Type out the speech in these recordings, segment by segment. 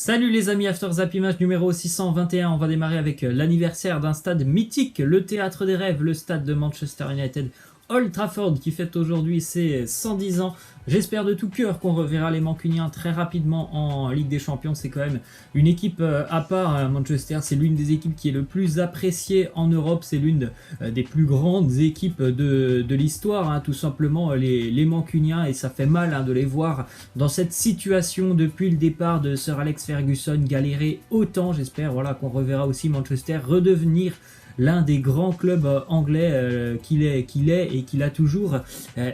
Salut les amis, After Zap Image numéro 621, on va démarrer avec l'anniversaire d'un stade mythique, le Théâtre des Rêves, le stade de Manchester United, Old Trafford, qui fête aujourd'hui ses 110 ans. J'espère de tout cœur qu'on reverra les Mancuniens très rapidement en Ligue des Champions. C'est quand même une équipe à part. Manchester, c'est l'une des équipes qui est le plus appréciée en Europe. C'est l'une des plus grandes équipes de l'histoire, tout simplement les Mancuniens. Et ça fait mal de les voir dans cette situation depuis le départ de Sir Alex Ferguson galérer autant. J'espère qu'on reverra aussi Manchester redevenir l'un des grands clubs anglais qu'il est et qu'il a toujours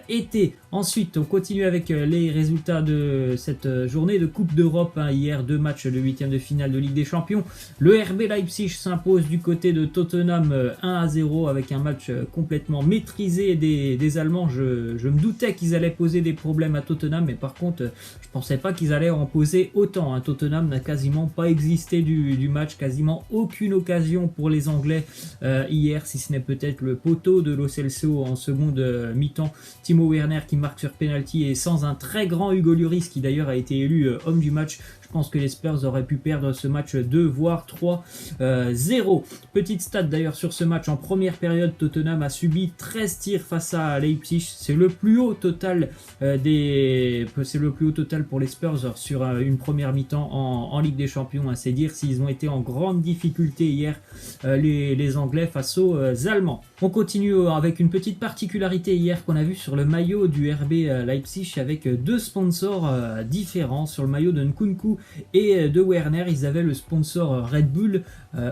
été. Ensuite, on continue avec les résultats de cette journée de Coupe d'Europe. Hier, 2 matchs de 8e de finale de Ligue des Champions. Le RB Leipzig s'impose du côté de Tottenham 1-0 avec un match complètement maîtrisé des Allemands. Je me doutais qu'ils allaient poser des problèmes à Tottenham, mais par contre, je pensais pas qu'ils allaient en poser autant. Tottenham n'a quasiment pas existé du match, quasiment aucune occasion pour les Anglais hier, si ce n'est peut-être le poteau de Lo Celso en seconde mi-temps. Timo Werner qui marque sur penalty et sans un très grand Hugo Lloris qui d'ailleurs a été élu homme du match. Je pense que les Spurs auraient pu perdre ce match 2 voire 3-0. Petite stat d'ailleurs sur ce match, en première période Tottenham a subi 13 tirs face à Leipzig. C'est le plus haut total pour les Spurs sur une première mi-temps en Ligue des Champions. C'est dire s'ils ont été en grande difficulté hier les Anglais face aux Allemands. On continue avec une petite particularité hier qu'on a vu sur le maillot du RB Leipzig avec 2 sponsors différents. Sur le maillot de Nkunku et de Werner, ils avaient le sponsor Red Bull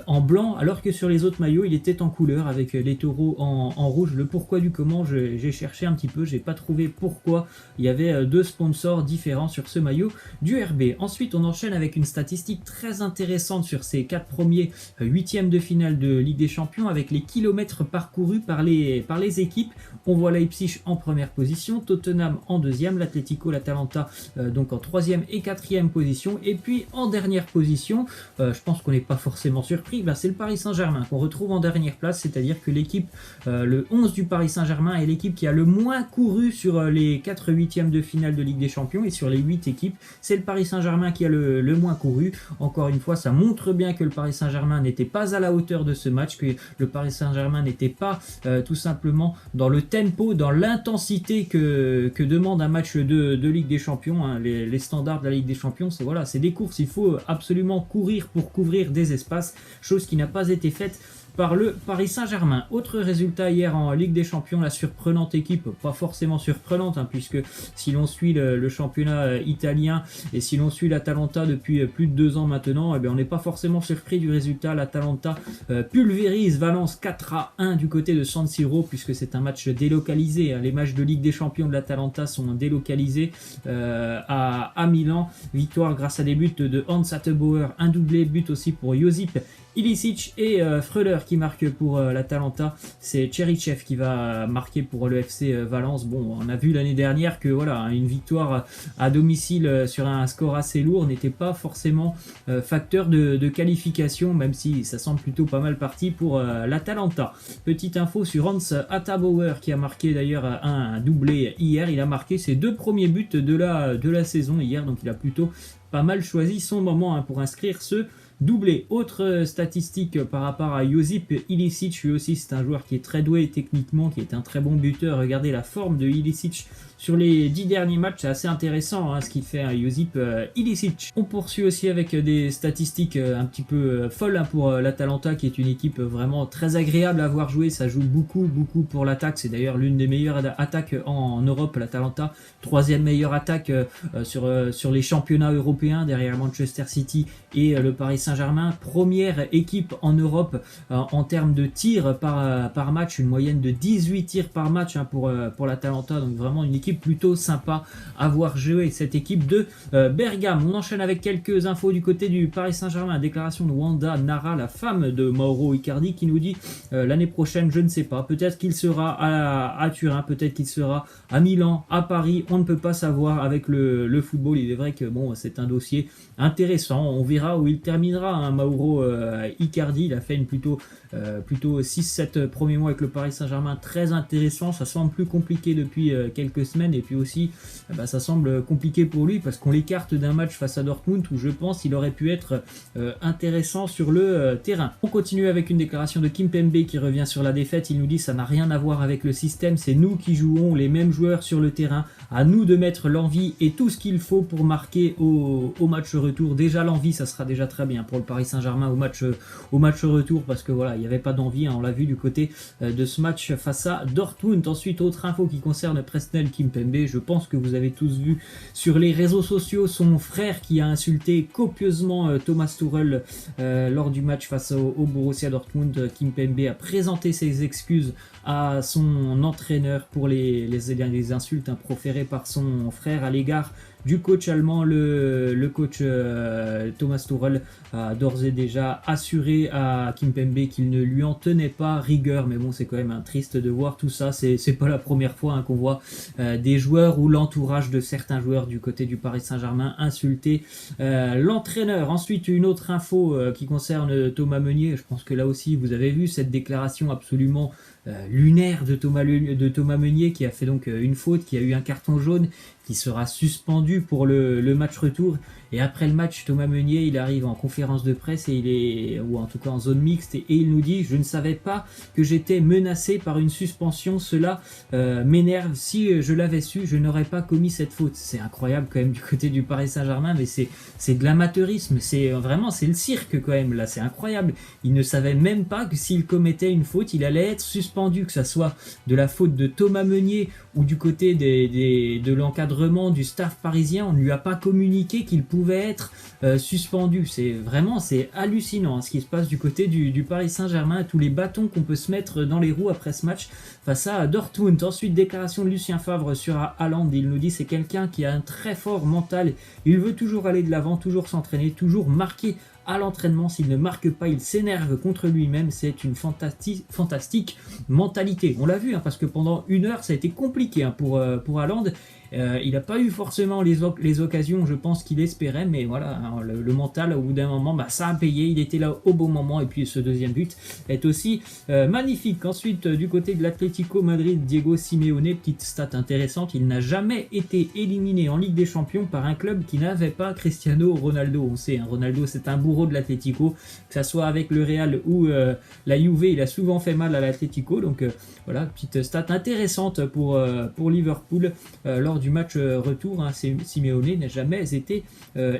en blanc, alors que sur les autres maillots il était en couleur avec les taureaux en rouge. Le pourquoi du comment, j'ai cherché un petit peu, j'ai pas trouvé pourquoi il y avait 2 sponsors différents sur ce maillot du RB. Ensuite on enchaîne avec une statistique très intéressante sur ces 4 premiers 8e de finale de Ligue des Champions avec les kilomètres parcourus par les équipes. On voit Leipzig en première position, Tottenham en deuxième, l'Atlético, l'Atalanta donc en 3e et 4e position, et puis en dernière position, je pense qu'on n'est pas forcément surpris, c'est le Paris Saint-Germain qu'on retrouve en dernière place, c'est-à-dire que l'équipe, le 11 du Paris Saint-Germain est l'équipe qui a le moins couru sur les 4 8e de finale de Ligue des Champions, et sur les 8 équipes, c'est le Paris Saint-Germain qui a le moins couru. Encore une fois, ça montre bien que le Paris Saint-Germain n'était pas à la hauteur de ce match, que le Paris Saint-Germain n'était pas tout simplement dans le tempo, dans l'intensité que demande un match de Ligue des Champions. Les standards de la Ligue des Champions, c'est des courses, il faut absolument courir pour couvrir des espaces, chose qui n'a pas été faite par le Paris Saint-Germain. Autre résultat hier en Ligue des Champions, la surprenante équipe, pas forcément surprenante, puisque si l'on suit le championnat italien et si l'on suit l'Atalanta depuis plus de 2 ans maintenant, on n'est pas forcément surpris du résultat. L'Atalanta pulvérise Valence 4-1 du côté de San Siro, puisque c'est un match délocalisé. Les matchs de Ligue des Champions de l'Atalanta sont délocalisés à Milan. Victoire grâce à des buts de Hans Hattebauer, un doublé, but aussi pour Josip Ilicic et Freuler qui marque pour l'Atalanta. C'est Cherichev qui va marquer pour le FC Valence. Bon, on a vu l'année dernière que une victoire à domicile sur un score assez lourd n'était pas forcément facteur de qualification, même si ça semble plutôt pas mal parti pour l'Atalanta. Petite info sur Hans Hattebauer qui a marqué d'ailleurs un doublé hier. Il a marqué ses 2 premiers buts de la saison hier, donc il a plutôt pas mal choisi son moment pour inscrire ce doublé. Autre statistique par rapport à Josip Ilicic, lui aussi c'est un joueur qui est très doué techniquement, qui est un très bon buteur. Regardez la forme de Ilicic sur les 10 derniers matchs, c'est assez intéressant ce qu'il fait Josip Ilicic. On poursuit aussi avec des statistiques un petit peu folles pour l'Atalanta, qui est une équipe vraiment très agréable à voir jouer. Ça joue beaucoup pour l'attaque, c'est d'ailleurs l'une des meilleures attaques en Europe, l'Atalanta. 3e meilleure attaque sur les championnats européens derrière Manchester City et le Paris Saint-Germain. Première équipe en Europe en termes de tirs par match, une moyenne de 18 tirs par match pour l'Atalanta, donc vraiment une équipe plutôt sympa à voir jouer, cette équipe de Bergame. On enchaîne avec quelques infos du côté du Paris Saint-Germain. Déclaration de Wanda Nara, la femme de Mauro Icardi, qui nous dit l'année prochaine, je ne sais pas, peut-être qu'il sera à Turin, peut-être qu'il sera à Milan, à Paris, on ne peut pas savoir avec le football. Il est vrai que c'est un dossier intéressant, on verra où il terminera. Mauro Icardi, il a fait une plutôt 6-7 premiers mois avec le Paris Saint-Germain, très intéressant. Ça semble plus compliqué depuis quelques semaines, et puis aussi ça semble compliqué pour lui parce qu'on l'écarte d'un match face à Dortmund où je pense qu'il aurait pu être intéressant sur le terrain. On continue avec une déclaration de Kimpembe qui revient sur la défaite. Il nous dit ça n'a rien à voir avec le système, c'est nous qui jouons les mêmes joueurs sur le terrain, à nous de mettre l'envie et tout ce qu'il faut pour marquer au match retour. Déjà l'envie, ça sera déjà très bien pour le Paris Saint-Germain au match retour, parce que voilà, il n'y avait pas d'envie, on l'a vu du côté de ce match face à Dortmund. Ensuite, autre info qui concerne Presnel Kimpembe, je pense que vous avez tous vu sur les réseaux sociaux son frère qui a insulté copieusement Thomas Tuchel lors du match face au Borussia Dortmund. Kimpembe a présenté ses excuses à son entraîneur pour les insultes proférées par son frère à l'égard du coach allemand. Le coach Thomas Tuchel a d'ores et déjà assuré à Kimpembe qu'il ne lui en tenait pas rigueur, mais bon, c'est quand même triste de voir tout ça. C'est pas la première fois qu'on voit des joueurs ou l'entourage de certains joueurs du côté du Paris Saint-Germain insulter l'entraîneur. Ensuite, une autre info qui concerne Thomas Meunier. Je pense que là aussi vous avez vu cette déclaration absolument lunaire de Thomas Meunier, qui a fait donc une faute, qui a eu un carton jaune, qui sera suspendu pour le match retour. Et après le match, Thomas Meunier, il arrive en conférence de presse, ou en tout cas en zone mixte, et il nous dit: je ne savais pas que j'étais menacé par une suspension, cela m'énerve, si je l'avais su, je n'aurais pas commis cette faute. C'est incroyable quand même du côté du Paris Saint-Germain, mais c'est de l'amateurisme, c'est le cirque quand même, là, c'est incroyable. Il ne savait même pas que s'il commettait une faute, il allait être suspendu, que ça soit de la faute de Thomas Meunier ou du côté de l'encadrement du staff parisien. On ne lui a pas communiqué qu'il pouvait être suspendu. C'est hallucinant ce qui se passe du côté du Paris Saint-Germain, tous les bâtons qu'on peut se mettre dans les roues après ce match face à Dortmund. Ensuite, déclaration de Lucien Favre sur Haaland. Il nous dit: c'est quelqu'un qui a un très fort mental, il veut toujours aller de l'avant, toujours s'entraîner, toujours marquer à l'entraînement. S'il ne marque pas, il s'énerve contre lui-même. C'est une fantastique mentalité. On l'a vu, parce que pendant une heure, ça a été compliqué pour Haaland. Il n'a pas eu forcément les occasions, je pense, qu'il espérait, mais voilà, le mental, au bout d'un moment, ça a payé. Il était là au bon moment, et puis ce deuxième but est aussi magnifique. Ensuite, du côté de l'Atlético Madrid, Diego Simeone, petite stat intéressante, il n'a jamais été éliminé en Ligue des Champions par un club qui n'avait pas Cristiano Ronaldo. On sait, Ronaldo, c'est un bourreau de l'Atlético, que ça soit avec le Real ou la Juve, il a souvent fait mal à l'Atlético. Donc voilà, petite stat intéressante pour Liverpool lors du match retour. Simeone n'a jamais été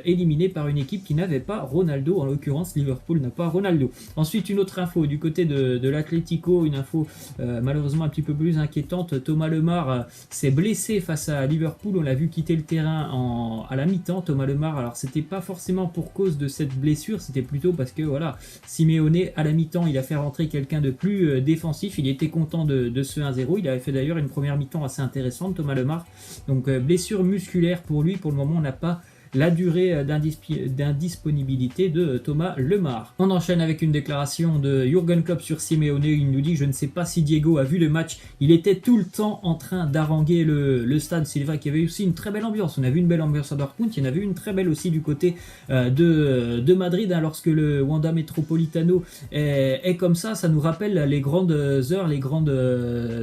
éliminé par une équipe qui n'avait pas Ronaldo. En l'occurrence, Liverpool n'a pas Ronaldo. Ensuite, une autre info du côté de l'Atlético, une info malheureusement un petit peu plus inquiétante. Thomas Lemar s'est blessé face à Liverpool. On l'a vu quitter le terrain à la mi-temps. Thomas Lemar, alors c'était pas forcément pour cause de cette blessure, c'était plutôt parce que voilà, Simeone à la mi-temps, il a fait rentrer quelqu'un de plus défensif. Il était content de ce 1-0. Il avait fait d'ailleurs une première mi-temps assez intéressante, Thomas Lemar. Donc blessure musculaire pour lui. Pour le moment, on n'a pas la durée d'indisponibilité de Thomas Lemar. On enchaîne avec une déclaration de Jürgen Klopp sur Simeone. Il nous dit: je ne sais pas si Diego a vu le match, il était tout le temps en train d'haranguer le stade. C'est vrai qu'il y avait aussi une très belle ambiance. On a vu une belle ambiance à Dortmund, il y en a vu une très belle aussi du côté de Madrid, lorsque le Wanda Metropolitano est comme ça. Ça nous rappelle les grandes heures, les grandes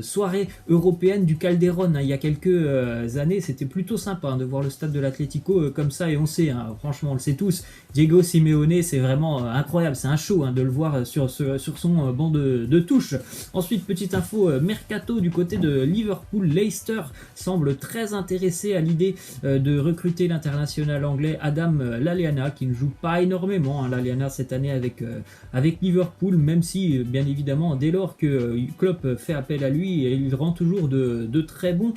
soirées européennes du Calderon, il y a quelques années. C'était plutôt sympa de voir le stade de l'Atlético comme ça. Et on sait, franchement, on le sait tous, Diego Simeone, c'est vraiment incroyable, c'est un show de le voir sur son banc de touche. Ensuite, petite info mercato du côté de Liverpool. Leicester semble très intéressé à l'idée de recruter l'international anglais Adam Lallana, qui ne joue pas énormément Lallana cette année avec Liverpool, même si bien évidemment dès lors que Klopp fait appel à lui, il rend toujours de très bons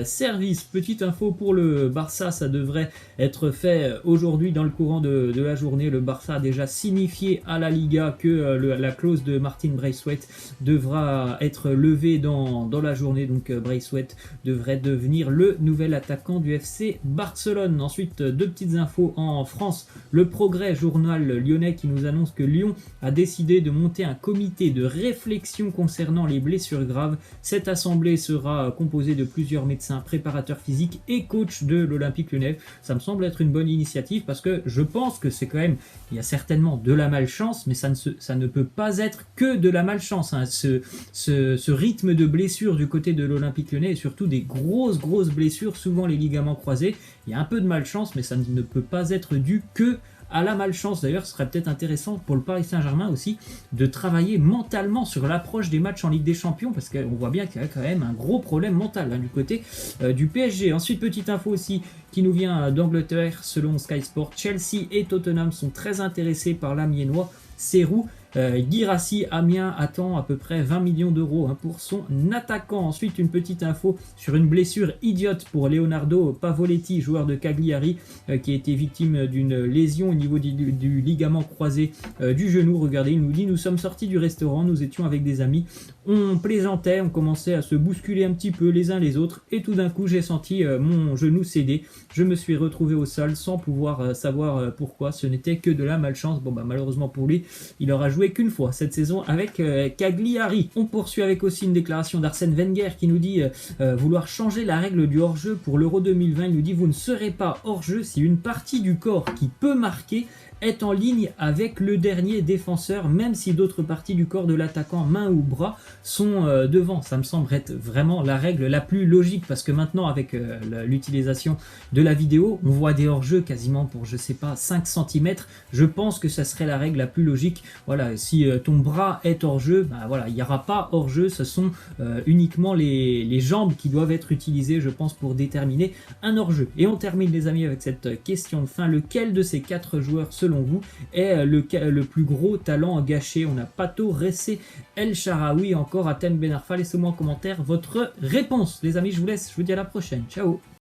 services. Petite info pour le Barça, ça devrait être fait aujourd'hui dans le courant de la journée. Le Barça a déjà signifié à la Liga que la clause de Martin Braithwaite devra être levée dans la journée. Donc Braithwaite devrait devenir le nouvel attaquant du FC Barcelone. Ensuite, deux petites infos en France. Le Progrès, journal lyonnais, qui nous annonce que Lyon a décidé de monter un comité de réflexion concernant les blessures graves. Cette assemblée sera composée de plusieurs médecins, préparateurs physiques et coachs de l'Olympique Lyonnais. Ça me semble semble être une bonne initiative parce que je pense que c'est quand même, il y a certainement de la malchance, mais ça ne peut pas être que de la malchance. Hein. Ce rythme de blessures du côté de l'Olympique Lyonnais et surtout des grosses blessures, souvent les ligaments croisés, il y a un peu de malchance, mais ça ne peut pas être dû que à la malchance. D'ailleurs, ce serait peut-être intéressant pour le Paris Saint-Germain aussi de travailler mentalement sur l'approche des matchs en Ligue des Champions, parce qu'on voit bien qu'il y a quand même un gros problème mental du côté du PSG. Ensuite, petite info aussi qui nous vient d'Angleterre, selon Sky Sport, Chelsea et Tottenham sont très intéressés par l'Amiénois Serhou. Guirassy, Amiens attend à peu près 20 millions d'euros pour son attaquant. Ensuite, une petite info sur une blessure idiote pour Leonardo Pavoletti, joueur de Cagliari, qui a été victime d'une lésion au niveau du ligament croisé du genou. Regardez, il nous dit: nous sommes sortis du restaurant, nous étions avec des amis, on plaisantait, on commençait à se bousculer un petit peu les uns les autres, et tout d'un coup j'ai senti mon genou céder. Je me suis retrouvé au sol sans pouvoir savoir pourquoi. Ce n'était que de la malchance. Bon bah malheureusement pour lui, il aura joué qu'une fois cette saison avec Cagliari. On poursuit avec aussi une déclaration d'Arsène Wenger qui nous dit vouloir changer la règle du hors-jeu pour l'Euro 2020. Il nous dit: vous ne serez pas hors-jeu si une partie du corps qui peut marquer est en ligne avec le dernier défenseur, même si d'autres parties du corps de l'attaquant, main ou bras, sont devant. Ça me semble être vraiment la règle la plus logique, parce que maintenant avec l'utilisation de la vidéo, on voit des hors-jeux quasiment pour, je sais pas, 5 cm. Je pense que ça serait la règle la plus logique. Voilà, si ton bras est hors-jeu, bah voilà, il n'y aura pas hors-jeu, ce sont uniquement les jambes qui doivent être utilisées, je pense, pour déterminer un hors-jeu. Et on termine, les amis, avec cette question de fin: lequel de ces 4 joueurs, selon vous, est le plus gros talent gâché? On a Pato, Ressé, El Shaarawy, encore Hatem Ben Arfa. Laissez-moi en commentaire votre réponse. Les amis, je vous laisse, je vous dis à la prochaine. Ciao.